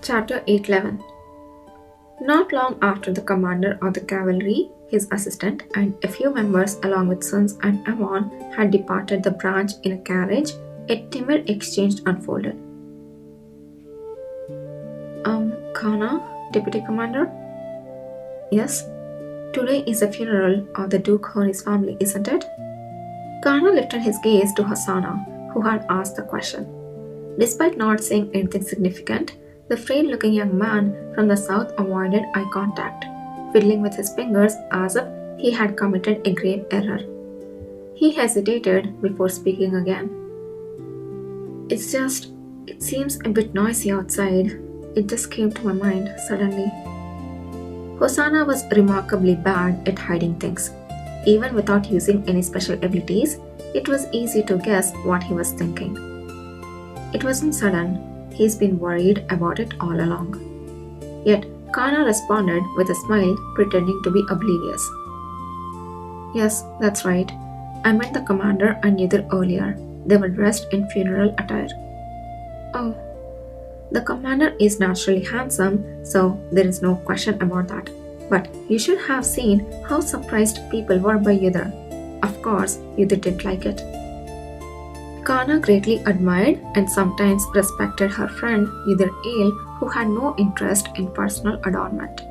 Chapter 811. Not long after the commander of the cavalry, his assistant, and a few members along with Suns and Amon had departed the branch in a carriage, a timid exchange unfolded. Kana, Deputy Commander? Yes? Today is the funeral of the Duke Honi's family, isn't it? Kana lifted his gaze to Hosanna, who had asked the question. Despite not saying anything significant, the frail-looking young man from the south avoided eye contact, fiddling with his fingers as if he had committed a grave error. He hesitated before speaking again. It seems a bit noisy outside. It just came to my mind suddenly. Hosanna was remarkably bad at hiding things. Even without using any special abilities, it was easy to guess what he was thinking. It wasn't sudden. He's been worried about it all along. Yet, Kana responded with a smile, pretending to be oblivious. Yes, that's right. I met the commander and Yidhir earlier. They were dressed in funeral attire. Oh. The commander is naturally handsome, so there is no question about that. But you should have seen how surprised people were by Yidhir. Of course, Yidhir didn't like it. Kana greatly admired and sometimes respected her friend Yidhir Ale, who had no interest in personal adornment.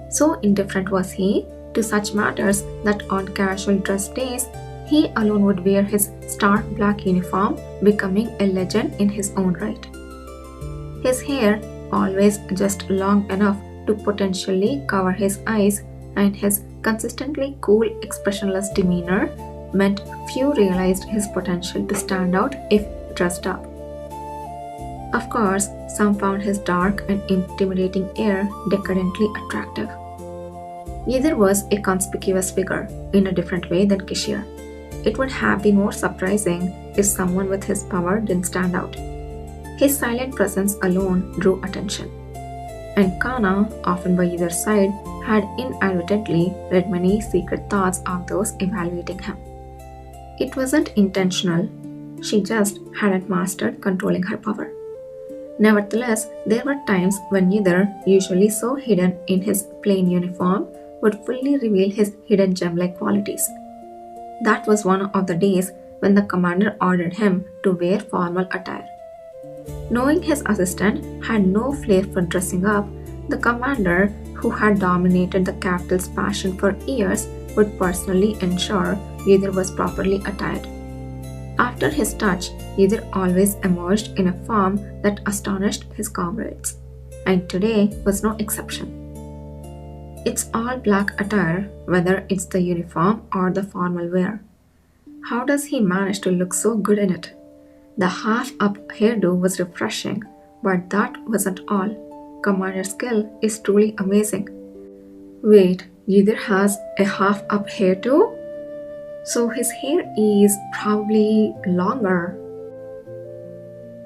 So indifferent was he to such matters that on casual dress days, he alone would wear his stark black uniform, becoming a legend in his own right. His hair, always just long enough to potentially cover his eyes, and his consistently cool, expressionless demeanor meant few realized his potential to stand out if dressed up. Of course, some found his dark and intimidating air decadently attractive. Yidhir was a conspicuous figure in a different way than Kishir. It would have been more surprising if someone with his power didn't stand out. His silent presence alone drew attention. And Kana, often by either side, had inadvertently read many secret thoughts of those evaluating him. It wasn't intentional, she just hadn't mastered controlling her power. Nevertheless, there were times when Yidhir, usually so hidden in his plain uniform, would fully reveal his hidden gem-like qualities. That was one of the days when the commander ordered him to wear formal attire. Knowing his assistant had no flair for dressing up, the commander, who had dominated the capital's passion for years, would personally ensure Yidhir was properly attired. After his touch, Yidhir always emerged in a form that astonished his comrades, and today was no exception. It's all black attire, whether it's the uniform or the formal wear. How does he manage to look so good in it? The half-up hairdo was refreshing, but that wasn't all. Commander's skill is truly amazing. Wait, Yidhir has a half-up hairdo? So his hair is probably longer.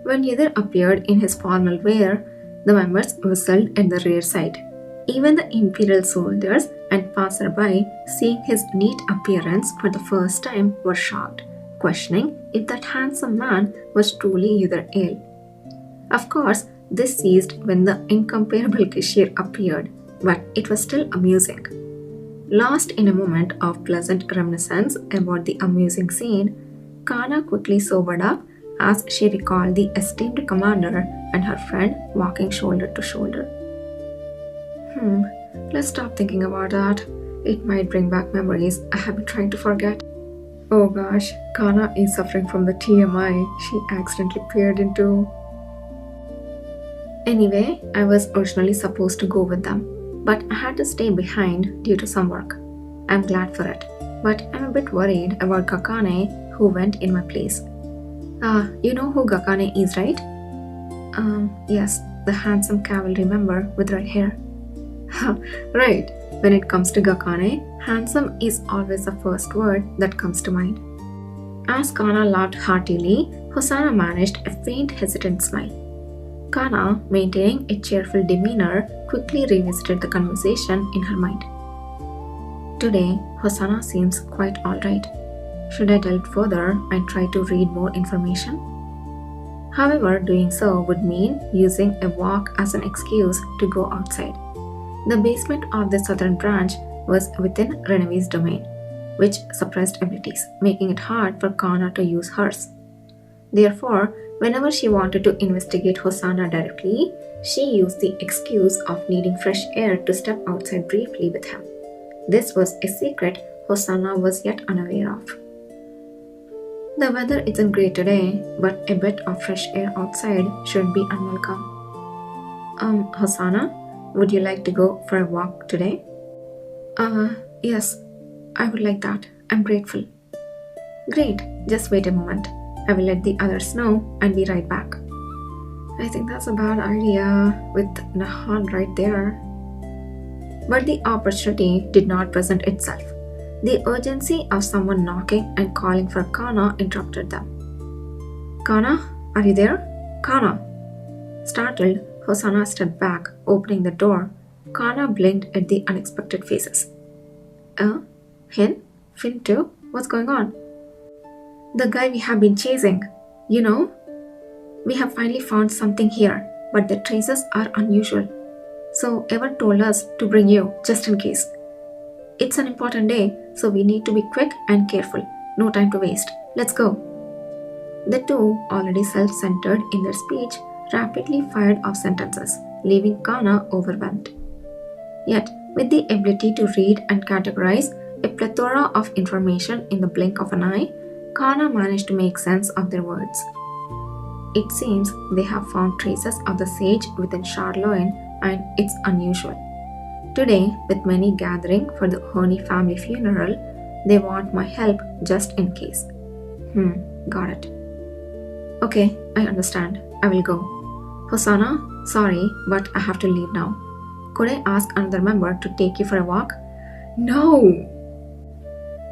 When Yidhir appeared in his formal wear, the members whistled at the rear side. Even the imperial soldiers and passerby, seeing his neat appearance for the first time, were shocked, questioning if that handsome man was truly Yidhir Ale. Of course, this ceased when the incomparable Kishir appeared, but it was still amusing. Lost in a moment of pleasant reminiscence about the amusing scene, Kana quickly sobered up as she recalled the esteemed commander and her friend walking shoulder to shoulder. Let's stop thinking about that. It might bring back memories I have been trying to forget. Oh gosh, Kana is suffering from the TMI she accidentally peered into. Anyway, I was originally supposed to go with them, but I had to stay behind due to some work. I'm glad for it, but I'm a bit worried about Gakane, who went in my place. You know who Gakane is, right? Yes, the handsome cavalry member with red hair. Right, when it comes to Gakane, handsome is always the first word that comes to mind. As Kana laughed heartily, Hosanna managed a faint hesitant smile. Kana, maintaining a cheerful demeanor, quickly revisited the conversation in her mind. Today, Hosanna seems quite alright. Should I delve further and try to read more information? However, doing so would mean using a walk as an excuse to go outside. The basement of the southern branch was within Renevi's domain, which suppressed abilities, making it hard for Kana to use hers. Therefore, whenever she wanted to investigate Hosanna directly, she used the excuse of needing fresh air to step outside briefly with him. This was a secret Hosanna was yet unaware of. The weather isn't great today, but a bit of fresh air outside shouldn't be unwelcome. Hosanna, would you like to go for a walk today? Yes, I would like that. I'm grateful. Great, just wait a moment. I will let the others know and be right back. I think that's a bad idea with Nahan right there. But the opportunity did not present itself. The urgency of someone knocking and calling for Kana interrupted them. Kana, are you there? Kana! Startled, Hosanna stepped back, opening the door. Kana blinked at the unexpected faces. Hin? Fin too? What's going on? The guy we have been chasing. You know? We have finally found something here, but the traces are unusual. So Ever told us to bring you, just in case. It's an important day, so we need to be quick and careful. No time to waste. Let's go. The two, already self-centered in their speech, rapidly fired off sentences, leaving Kana overwhelmed. Yet, with the ability to read and categorize a plethora of information in the blink of an eye, Kana managed to make sense of their words. It seems they have found traces of the sage within Charloin, and it's unusual. Today, with many gathering for the Honey family funeral, they want my help just in case. Got it. Okay, I understand. I will go. Hosanna, sorry, but I have to leave now. Could I ask another member to take you for a walk? No!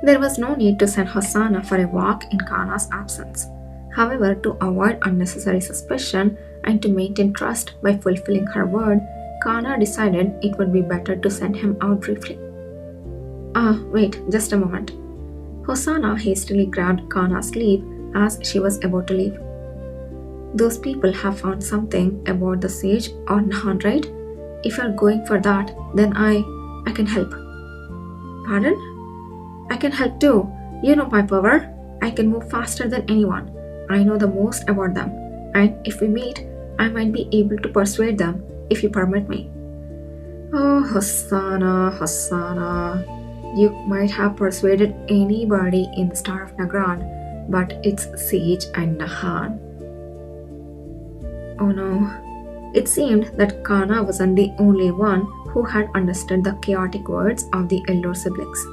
There was no need to send Hosanna for a walk in Kana's absence. However, to avoid unnecessary suspicion and to maintain trust by fulfilling her word, Kana decided it would be better to send him out briefly. Wait, just a moment. Hosanna hastily grabbed Kana's sleeve as she was about to leave. Those people have found something about the sage or Nahan, right? If you're going for that, then I can help. Pardon? I can help too. You know my power. I can move faster than anyone. I know the most about them. And if we meet, I might be able to persuade them, if you permit me. Oh, Hosanna. You might have persuaded anybody in the Star of Nagran, but it's Sage and Nahan. Oh no. It seemed that Kana wasn't the only one who had understood the chaotic words of the elder siblings.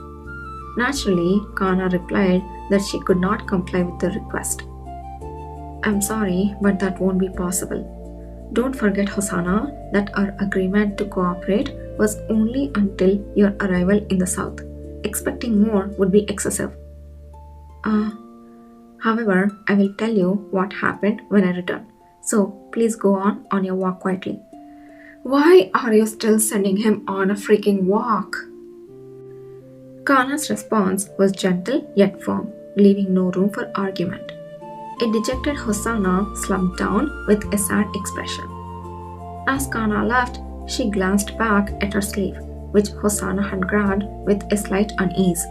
Naturally, Kana replied that she could not comply with the request. I'm sorry, but that won't be possible. Don't forget, Hosanna, that our agreement to cooperate was only until your arrival in the south. Expecting more would be excessive. However, I will tell you what happened when I return. So, please go on your walk quietly. Why are you still sending him on a freaking walk? Kana's response was gentle yet firm, leaving no room for argument. A dejected Hosanna slumped down with a sad expression. As Kana left, she glanced back at her sleeve, which Hosanna had grabbed with a slight unease.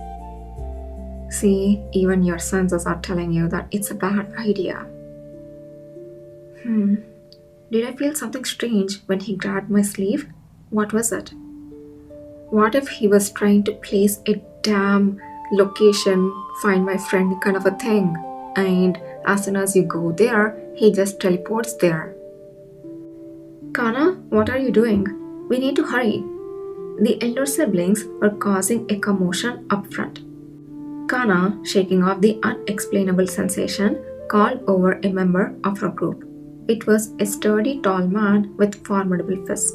See, even your senses are telling you that it's a bad idea. Did I feel something strange when he grabbed my sleeve? What was it? What if he was trying to place a damn location, find my friend kind of a thing, and as soon as you go there, he just teleports there? Kana, what are you doing? We need to hurry. The elder siblings were causing a commotion up front. Kana, shaking off the unexplainable sensation, called over a member of her group. It was a sturdy tall man with formidable fists.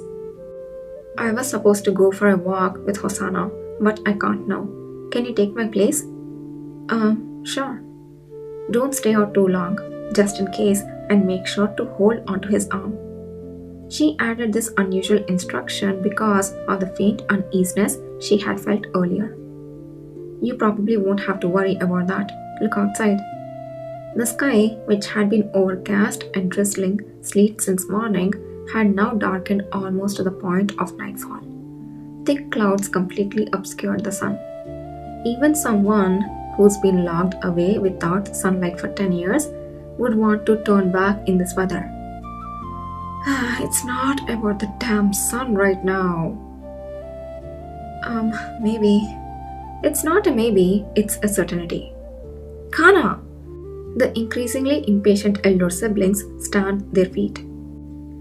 I was supposed to go for a walk with Hosanna, but I can't now. Can you take my place? Sure. Don't stay out too long, just in case, and make sure to hold onto his arm. She added this unusual instruction because of the faint uneasiness she had felt earlier. You probably won't have to worry about that. Look outside. The sky, which had been overcast and drizzling sleet since morning, had now darkened almost to the point of nightfall. Thick clouds completely obscured the sun. Even someone who's been locked away without sunlight for 10 years would want to turn back in this weather. It's not about the damn sun right now. Maybe. It's not a maybe, it's a certainty. Kana! The increasingly impatient elder siblings stamped their feet.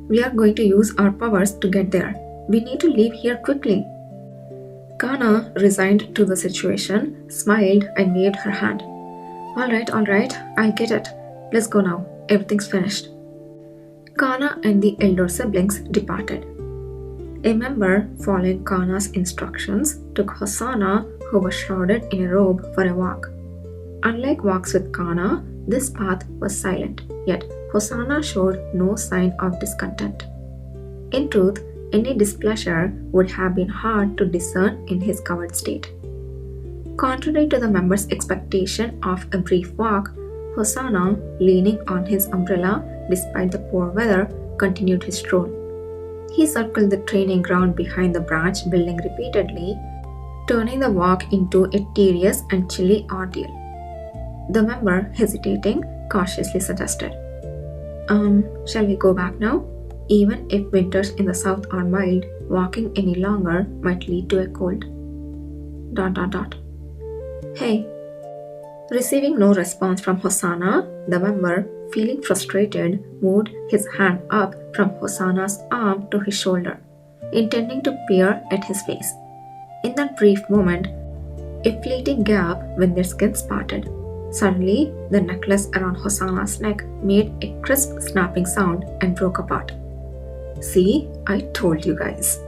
We are going to use our powers to get there. We need to leave here quickly. Kana, resigned to the situation, smiled and waved her hand. All right, I get it. Let's go now. Everything's finished. Kana and the elder siblings departed. A member, following Kana's instructions, took Hosanna, who was shrouded in a robe, for a walk. Unlike walks with Kana, this path was silent, yet Hosanna showed no sign of discontent. In truth, any displeasure would have been hard to discern in his covered state. Contrary to the member's expectation of a brief walk, Hosanna, leaning on his umbrella despite the poor weather, continued his stroll. He circled the training ground behind the branch building repeatedly, turning the walk into a tedious and chilly ordeal. The member, hesitating, cautiously suggested, shall we go back now? Even if winters in the south are mild, walking any longer might lead to a cold. ... Hey. Receiving no response from Hosanna, the member, feeling frustrated, moved his hand up from Hosanna's arm to his shoulder, intending to peer at his face. In that brief moment, a fleeting gap when their skins parted. Suddenly, the necklace around Hosanna's neck made a crisp snapping sound and broke apart. See, I told you guys.